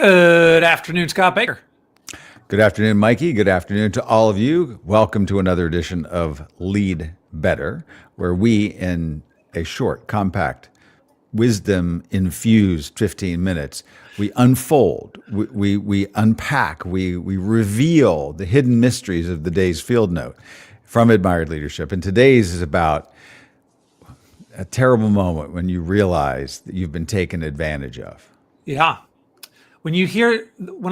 Good afternoon, Scott Baker. Good afternoon, Mikey. Good afternoon to all of you. Welcome to another edition of Lead Better, where we, in a short, compact, wisdom-infused 15 minutes, we unfold, we unpack, we reveal the hidden mysteries of the day's field note from Admired Leadership. And today's is about a terrible moment when you realize that you've been taken advantage of. Yeah. When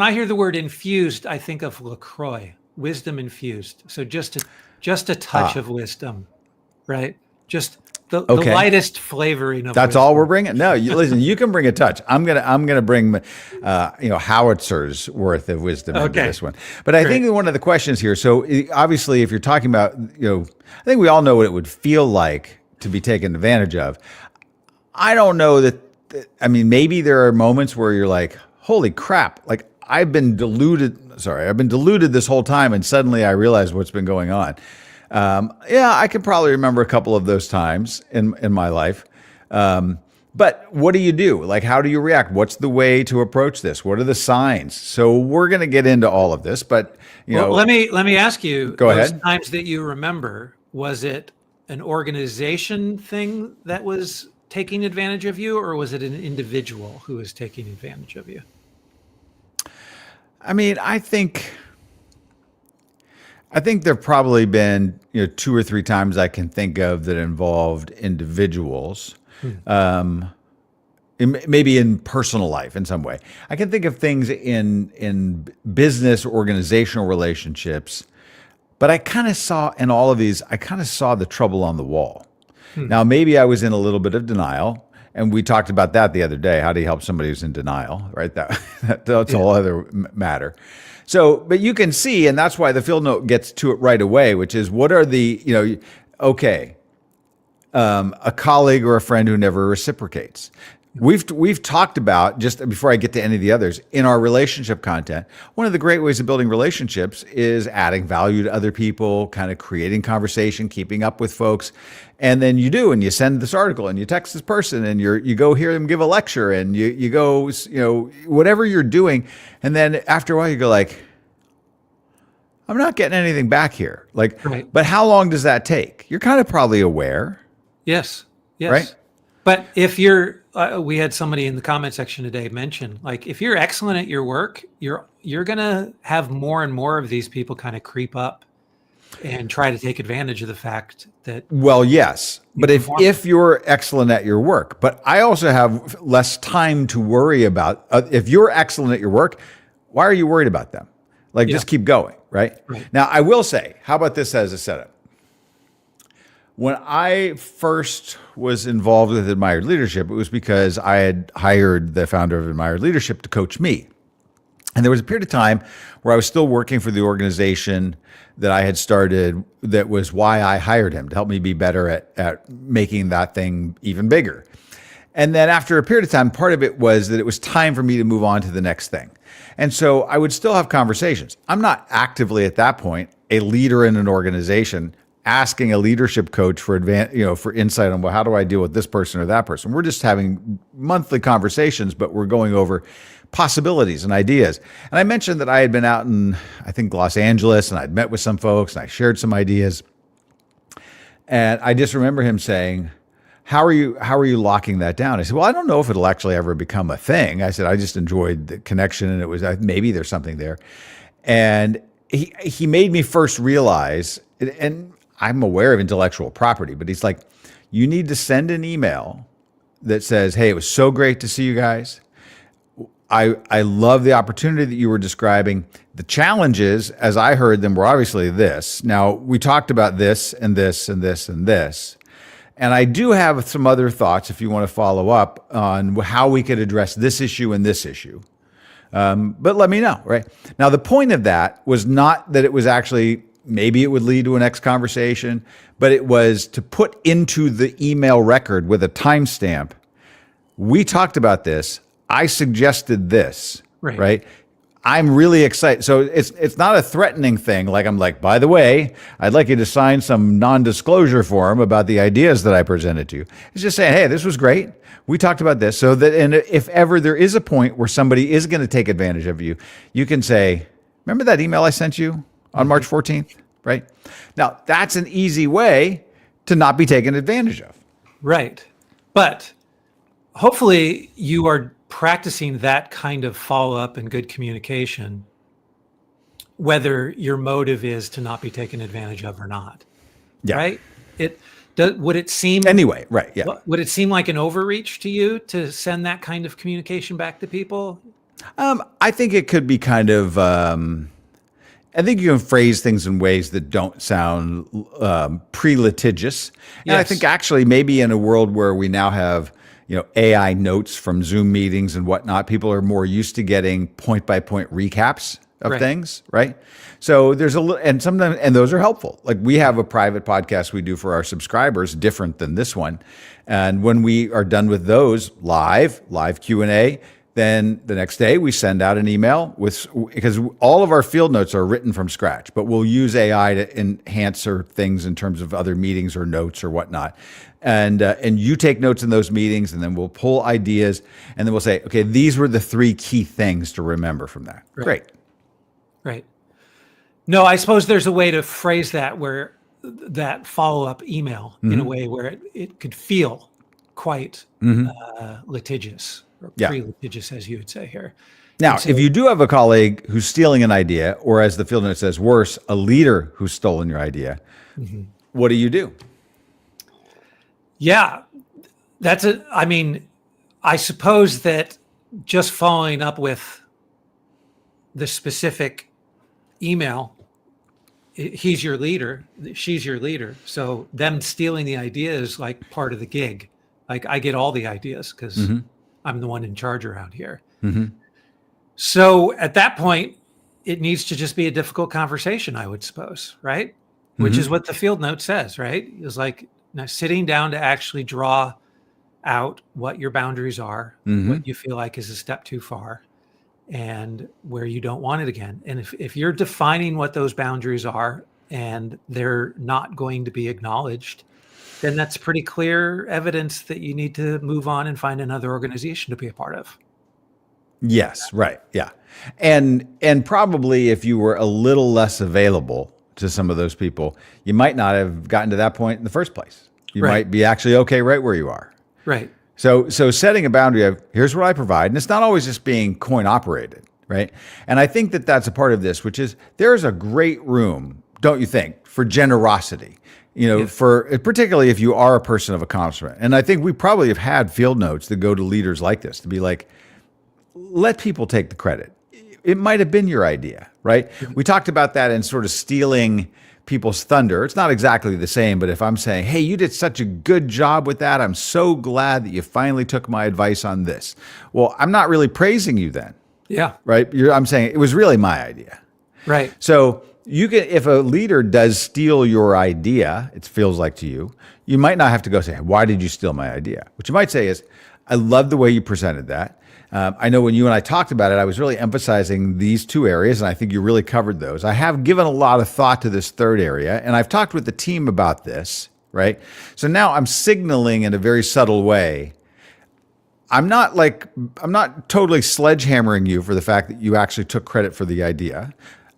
I hear the word infused, I think of LaCroix, wisdom infused. So just a touch of wisdom, right? Just the lightest flavoring of That's wisdom. all we're bringing. No, listen. You can bring a touch. I'm gonna bring, howitzers worth of wisdom into this one. But I think one of the questions here. So obviously, if you're talking about, I think we all know what it would feel like to be taken advantage of. I don't know that. I mean, maybe there are moments where you're like, holy crap, like I've been deluded this whole time, and suddenly I realize what's been going on. I can probably remember a couple of those times in my life. But what do you do? Like, how do you react? What's the way to approach this? What are the signs? So we're going to get into all of this, but let me ask you, go those ahead. Times that you remember, was it an organization thing that was taking advantage of you, or was it an individual who was taking advantage of you? I mean, I think there've probably been, two or three times I can think of that involved individuals, maybe in personal life in some way. I can think of things in business, organizational relationships, but I kind of saw in all of these, the trouble on the wall. Now, maybe I was in a little bit of denial, and we talked about that the other day. How do you help somebody who's in denial, right? That's a whole other matter. So, but you can see, and that's why the field note gets to it right away, which is what are the, a colleague or a friend who never reciprocates. We've talked about, just before I get to any of the others, in our relationship content, one of the great ways of building relationships is adding value to other people, kind of creating conversation, keeping up with folks. And then you send this article and you text this person and you go hear them give a lecture and you go, whatever you're doing. And then after a while you go like, I'm not getting anything back here. Like, right. But how long does that take? You're kind of probably aware. Yes. Right? But if you're, we had somebody in the comment section today mention, like, if you're excellent at your work, you're going to have more and more of these people kind of creep up and try to take advantage of the fact that. Well, yes, but if you're excellent at your work, but I also have less time to worry about. If you're excellent at your work, why are you worried about them? Like, just keep going, right? Now, I will say, how about this as a setup? When I first was involved with Admired Leadership, it was because I had hired the founder of Admired Leadership to coach me. And there was a period of time where I was still working for the organization that I had started. That was why I hired him, to help me be better at making that thing even bigger. And then after a period of time, part of it was that it was time for me to move on to the next thing. And so I would still have conversations. I'm not actively at that point a leader in an organization asking a leadership coach for for insight on, well, how do I deal with this person or that person? We're just having monthly conversations, but we're going over possibilities and ideas. And I mentioned that I had been out in, I think, Los Angeles, and I'd met with some folks and I shared some ideas. And I just remember him saying, how are you locking that down? I said, well, I don't know if it'll actually ever become a thing. I said, I just enjoyed the connection, and it was, maybe there's something there. And he made me first realize, and I'm aware of intellectual property, but he's like, you need to send an email that says, hey, it was so great to see you guys. I love the opportunity that you were describing. The challenges, as I heard them, were obviously this. Now, we talked about this and this and this and this. And I do have some other thoughts, if you want to follow up, on how we could address this issue and this issue. But let me know, right? Now, the point of that was not that it was actually, maybe it would lead to a next conversation, but it was to put into the email record with a timestamp. We talked about this. I suggested this, right? I'm really excited. So it's not a threatening thing. Like I'm like, by the way, I'd like you to sign some non-disclosure form about the ideas that I presented to you. It's just saying, hey, this was great. We talked about this. So that, and if ever there is a point where somebody is going to take advantage of you, you can say, remember that email I sent you on March 14th, right? Now that's an easy way to not be taken advantage of. Right. But hopefully you are practicing that kind of follow-up and good communication, whether your motive is to not be taken advantage of or not. Yeah. Right? Would it seem anyway, right? Yeah. Would it seem like an overreach to you to send that kind of communication back to people? I think it could be kind of. I think you can phrase things in ways that don't sound pre-litigious. And Yes. I think actually maybe in a world where we now have, AI notes from Zoom meetings and whatnot, people are more used to getting point-by-point recaps of Right. things, right? So there's a little, and sometimes, and those are helpful. Like we have a private podcast we do for our subscribers, different than this one. And when we are done with those live Q&A, then the next day we send out an email because all of our field notes are written from scratch, but we'll use AI to enhance things in terms of other meetings or notes or whatnot. And you take notes in those meetings, and then we'll pull ideas, and then we'll say, okay, these were the 3 key things to remember from that. Right. Great. Right. No, I suppose there's a way to phrase that where that follow-up email in a way where it could feel quite litigious or pre-litigious, as you would say here. Now, if you do have a colleague who's stealing an idea, or as the field note says, worse, a leader who's stolen your idea, what do you do? Yeah, I suppose that just following up with the specific email, he's your leader, she's your leader. So them stealing the idea is like part of the gig. Like I get all the ideas because I'm the one in charge around here. So at that point, it needs to just be a difficult conversation, I would suppose, right? Which is what the field note says, right? It's like now sitting down to actually draw out what your boundaries are, what you feel like is a step too far, and where you don't want it again. And if you're defining what those boundaries are and they're not going to be acknowledged, then that's pretty clear evidence that you need to move on and find another organization to be a part of. Yes, right. Yeah. And probably if you were a little less available to some of those people, you might not have gotten to that point in the first place. You might be actually okay right where you are. Right. So setting a boundary of here's what I provide, and it's not always just being coin operated, right? And I think that that's a part of this, which is there's a great room, don't you think, for generosity, for particularly if you are a person of accomplishment. And I think we probably have had field notes that go to leaders like this to be like, let people take the credit. It might have been your idea, right? We talked about that in sort of stealing people's thunder. It's not exactly the same, but if I'm saying, hey, you did such a good job with that, I'm so glad that you finally took my advice on this. Well, I'm not really praising you then. Yeah. Right? I'm saying it was really my idea. Right. So you can, if a leader does steal your idea, it feels like to you, you might not have to go say, why did you steal my idea? What you might say is, I love the way you presented that. I know when you and I talked about it, I was really emphasizing these 2 areas, and I think you really covered those. I have given a lot of thought to this 3rd area, and I've talked with the team about this, right? So now I'm signaling in a very subtle way. I'm not totally sledgehammering you for the fact that you actually took credit for the idea.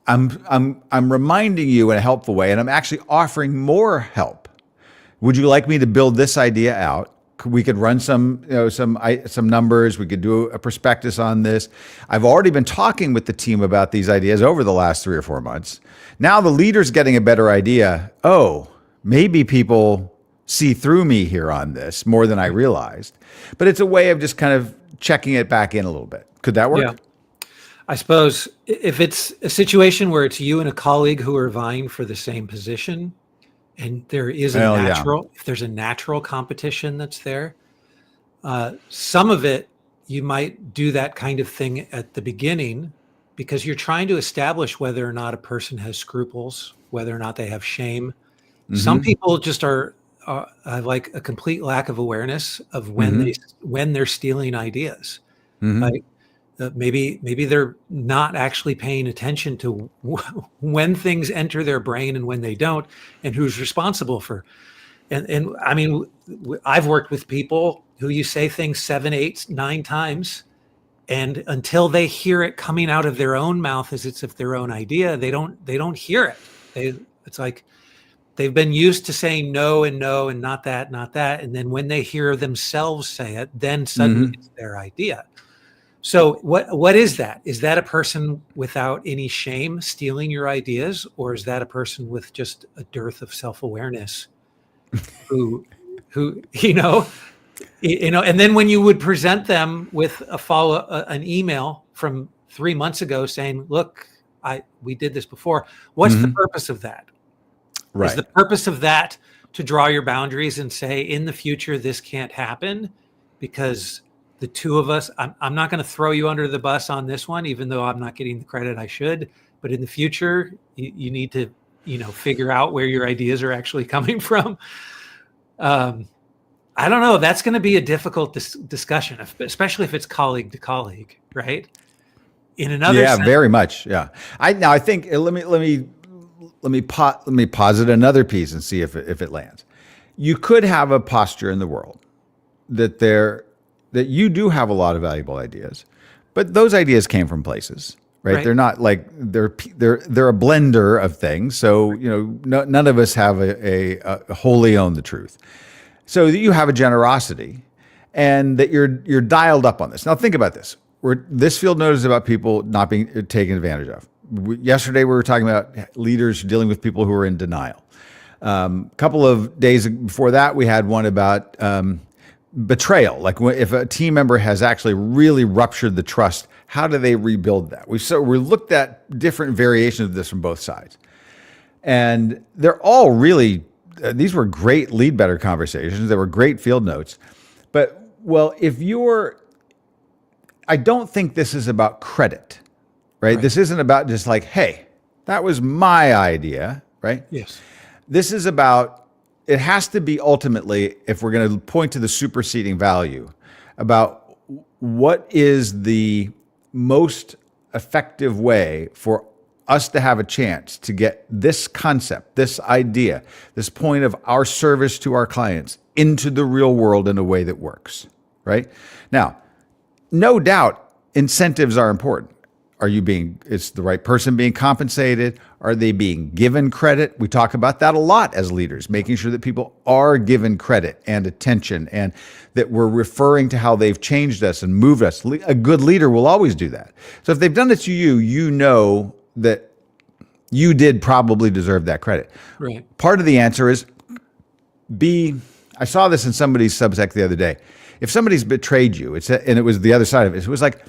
I'm reminding you in a helpful way, and I'm actually offering more help. Would you like me to build this idea out? We could run some numbers. We could do a prospectus on this. I've already been talking with the team about these ideas over the last 3 or 4 months. Now the leader's getting a better idea. Oh, maybe people see through me here on this more than I realized. But it's a way of just kind of checking it back in a little bit. Could that work? Yeah. I suppose if it's a situation where it's you and a colleague who are vying for the same position, and there is if there's a natural competition that's there, some of it, you might do that kind of thing at the beginning because you're trying to establish whether or not a person has scruples, whether or not they have shame. Some people just are have like a complete lack of awareness of when they're stealing ideas. Like maybe they're not actually paying attention to when things enter their brain and when they don't, and who's responsible for. And I mean, I've worked with people who you say things 7, 8, 9 times, and until they hear it coming out of their own mouth as it's of their own idea, they don't hear it. It's like they've been used to saying no and no and not that, and then when they hear themselves say it, then suddenly it's their idea. So what is that? Is that a person without any shame stealing your ideas, or is that a person with just a dearth of self-awareness who and then when you would present them with an email from 3 months ago saying, look, we did this before. What's the purpose of that? Right. Is the purpose of that to draw your boundaries and say, in the future, this can't happen because the two of us, I'm not going to throw you under the bus on this one, even though I'm not getting the credit I should. But in the future, you need to, figure out where your ideas are actually coming from. I don't know. That's going to be a difficult discussion, especially if it's colleague to colleague, right? In another sense, very much. Yeah. I think let me posit another piece and see if it lands. You could have a posture in the world that you do have a lot of valuable ideas, but those ideas came from places, right? They're not like they're a blender of things. So none of us have a wholly own the truth. So that you have a generosity, and that you're dialed up on this. Now think about this. This field note is about people not being taken advantage of. Yesterday we were talking about leaders dealing with people who are in denial. A couple of days before that, we had one about betrayal. Like if a team member has actually really ruptured the trust, how do they rebuild that? We looked at different variations of this from both sides, and they're all really. These were great Lead Better conversations. They were great field notes. But, I don't think this is about credit, right? This isn't about just like, hey, that was my idea, right? Yes. This is about, it has to be ultimately, if we're going to point to the superseding value, about what is the most effective way for us to have a chance to get this concept, this idea, this point of our service to our clients into the real world in a way that works, right? Now, no doubt incentives are important. Is the right person being compensated? Are they being given credit? We talk about that a lot as leaders, making sure that people are given credit and attention, and that we're referring to how they've changed us and moved us. A good leader will always do that. So if they've done it to you, that you did probably deserve that credit. Right. Part of the answer is I saw this in somebody's Substack the other day. If somebody's betrayed you, and it was the other side of it, it was like,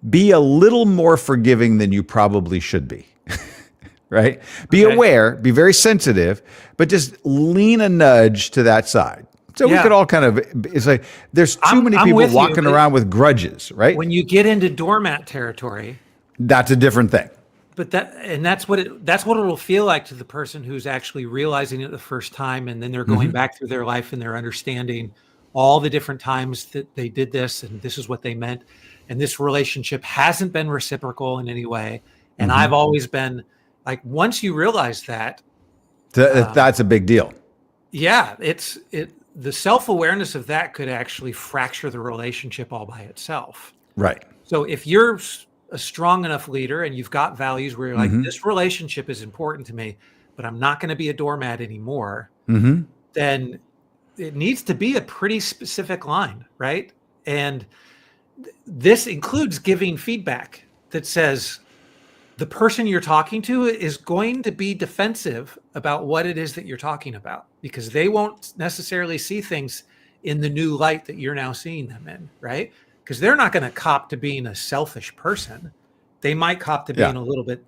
be a little more forgiving than you probably should be, right? Be aware, be very sensitive, but just lean a nudge to that side. So we could all it's like, there's too many people walking around with grudges, right? When you get into doormat territory, that's a different thing. But that's what it'll feel like to the person who's actually realizing it the first time, and then they're going back through their life and they're understanding all the different times that they did this, and this is what they meant, and this relationship hasn't been reciprocal in any way. And I've always been like, once you realize that, that's a big deal. Yeah, the self-awareness of that could actually fracture the relationship all by itself. Right. So if you're a strong enough leader and you've got values where you're like, this relationship is important to me, but I'm not going to be a doormat anymore, then it needs to be a pretty specific line, right? And this includes giving feedback that says the person you're talking to is going to be defensive about what it is that you're talking about, because they won't necessarily see things in the new light that you're now seeing them in, right? Because they're not going to cop to being a selfish person. They might cop to being a little bit,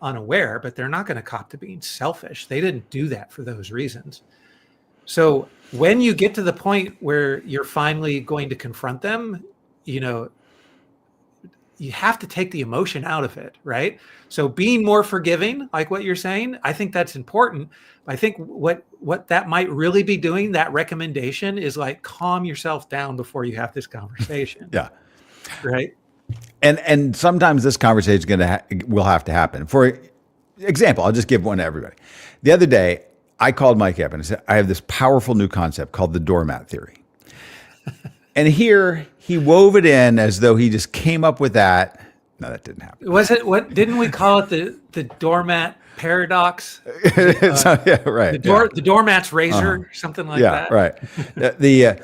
unaware, but they're not going to cop to being selfish. They didn't do that for those reasons. So when you get to the point where you're finally going to confront them, you have to take the emotion out of it, right? So being more forgiving, like what you're saying, I think that's important. I think what that might really be doing, that recommendation, is like, calm yourself down before you have this conversation. Yeah. Right. And sometimes this conversation will have to happen. For example, I'll just give one to everybody. The other day, I called Mikey up and I said, I have this powerful new concept called the doormat theory. And here he wove it in as though he just came up with that. No, that didn't happen. Was it what? Didn't we call it the doormat paradox? So, yeah, right. The doormat's razor, something like that. Yeah, right.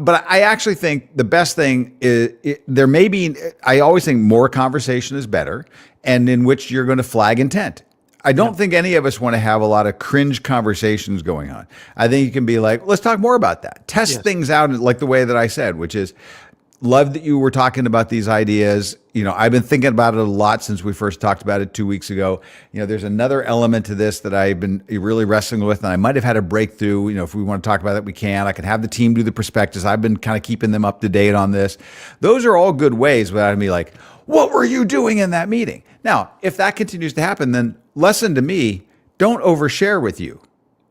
But I actually think the best thing is there may be. I always think more conversation is better, and in which you're going to flag intent. I don't think any of us want to have a lot of cringe conversations going on. I think you can be like, let's talk more about that. Test things out like the way that I said, which is, love that you were talking about these ideas. I've been thinking about it a lot since we first talked about it 2 weeks ago. There's another element to this that I've been really wrestling with, and I might have had a breakthrough. If we want to talk about it, we can. I can have the team do the prospectus. I've been kind of keeping them up to date on this. Those are all good ways without me like, what were you doing in that meeting? Now, if that continues to happen, then lesson to me, don't overshare with you.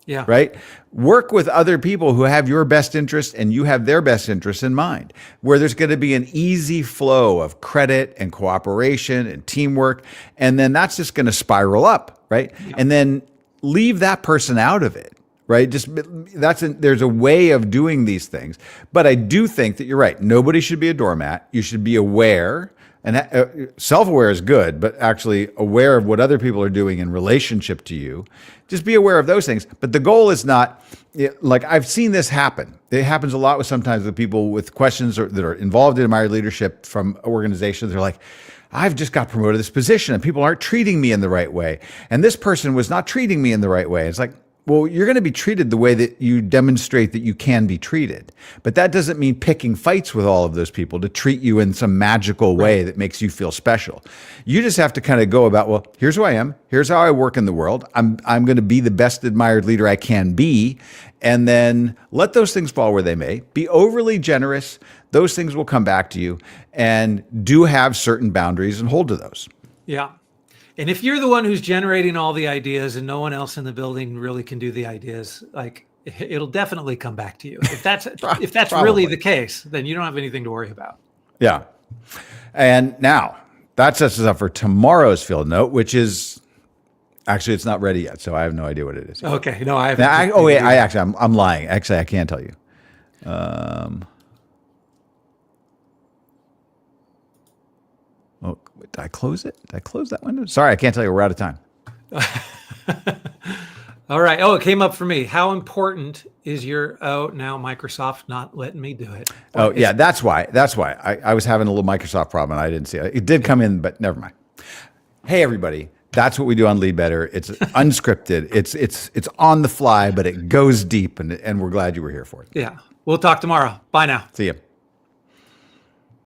Yeah. Right? Work with other people who have your best interest and you have their best interest in mind, where there's going to be an easy flow of credit and cooperation and teamwork. And then that's just going to spiral up. Right. Yeah. And then leave that person out of it. Right. There's a way of doing these things. But I do think that you're right. Nobody should be a doormat. You should be aware. And self-aware is good, but actually aware of what other people are doing in relationship to you. Just be aware of those things. But the goal is not, like I've seen this happen. It happens a lot sometimes with people with questions that are involved in admired leadership from organizations. They're like, I've just got promoted to this position and people aren't treating me in the right way. And this person was not treating me in the right way. It's like, well, you're going to be treated the way that you demonstrate that you can be treated. But that doesn't mean picking fights with all of those people to treat you in some magical way that makes you feel special. You just have to kind of go about, well, here's who I am. Here's how I work in the world. I'm going to be the best admired leader I can be. And then let those things fall where they may. Be overly generous. Those things will come back to you. And do have certain boundaries and hold to those. Yeah. And if you're the one who's generating all the ideas and no one else in the building really can do the ideas, like it'll definitely come back to you. If that's really the case, then you don't have anything to worry about. Yeah. And now that sets us up for tomorrow's field note, which is actually, it's not ready yet. So I have no idea what it is. Okay. No, I haven't. I'm lying. Actually, I can't tell you. Did I close it? Did I close that window? Sorry, I can't tell you. We're out of time. All right. Oh, it came up for me. How important is now Microsoft not letting me do it? Oh, yeah, that's why. I was having a little Microsoft problem and I didn't see it. It did come in, but never mind. Hey, everybody. That's what we do on Lead Better. It's unscripted. It's on the fly, but it goes deep, and we're glad you were here for it. Yeah. We'll talk tomorrow. Bye now. See you.